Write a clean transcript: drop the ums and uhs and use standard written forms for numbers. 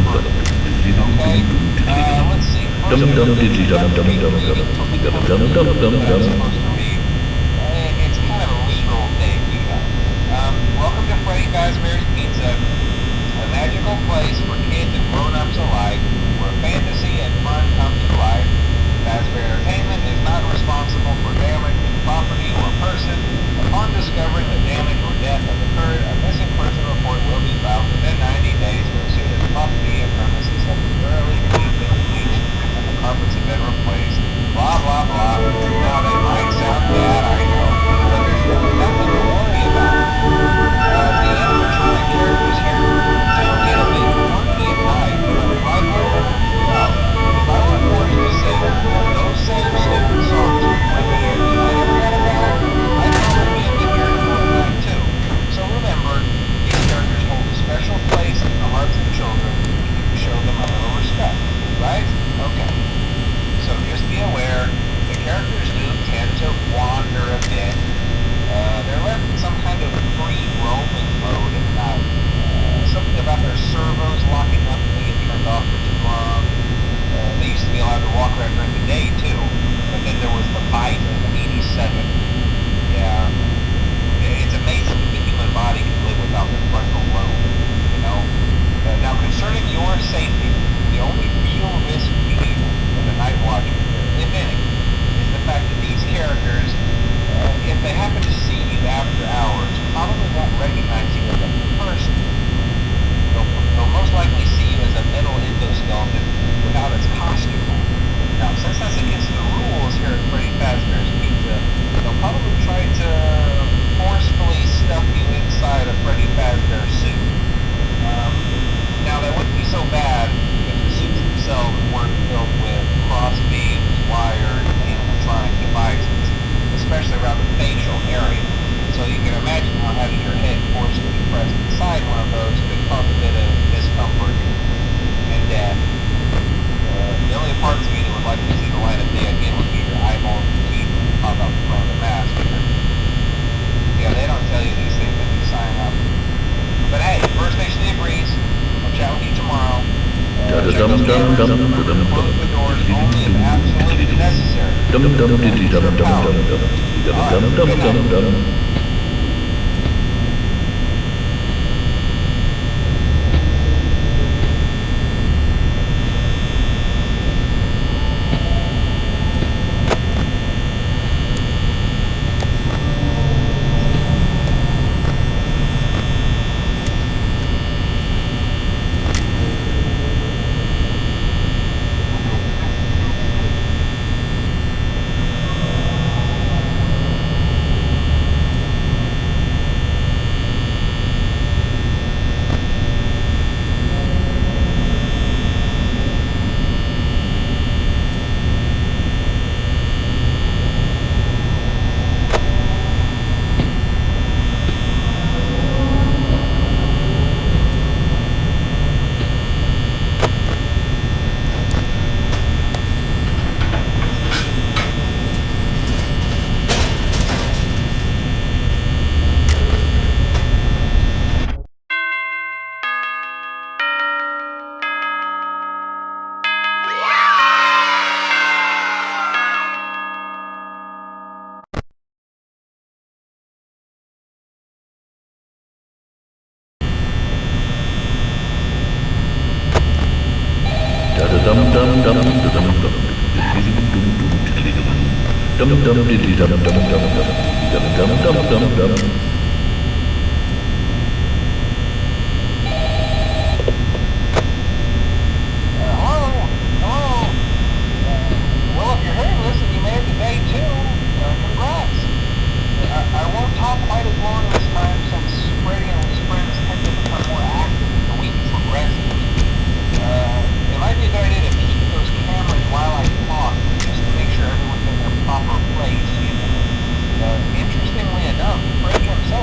Okay? Let's see. First, I'm going to do the reading from the book that I'm supposed to read. It's kind of a legal thing, you know. Welcome to Freddy Fazbear's Pizza, a magical place for kids and grown-ups alike, where fantasy and fun come to life. Fazbear Entertainment is not responsible for damage to property or person. Upon discovering that damage or death has occurred, a missing person report will be filed within 90 days or as soon as property and premises have been thoroughly cleaned and bleached and the carpets have been replaced. Blah, blah, blah. Now, that might sound bad, I know, but there's really nothing to worry about. The animatronic characters here do get a bit quirky at night, but if I were forced to sing those same stupid songs for 20 years and I never got a bad, I'd probably be a bit irritable at night too. So remember, these characters hold a special place in the hearts of children if you can show them a little respect, right? Okay. So just be aware, the characters do tend to wander a bit. They're left in some kind of free roaming mode at night. Something about their servos locking up and they get turned off for too long. They used to be allowed to walk around during the day too, but then there was the bite of '87. Yeah, it's amazing that the human body can live without the frontal lobe, you know? Now concerning your safety, the only real risk to you for the night watchman here, if any, is the fact that these characters, if they happen to see you after hours, probably won't recognize you as a person. They'll most likely see you as a metal endoskeleton without its costume on. Now, since that's against the rules here at Freddy Fazbear's Pizza, they'll probably try to forcefully stuff you inside a Freddy Fazbear suit. Now, that wouldn't be so bad if the suits themselves weren't filled with cross beams, wires, and animatronic devices, especially around the facial area. So you can imagine how having your head forcefully pressed inside one of those could cause a bit of discomfort and death. The only parts of you that would like to see the light of day again would be your eyeballs and teeth when you pop out the front of the mask. Yeah, they don't tell you these things when you sign up. But hey, First Nation agrees. I'll chat with you tomorrow. Check those cameras. Remember to close the doors only if absolutely necessary. Good night. Interestingly enough, Freddy himself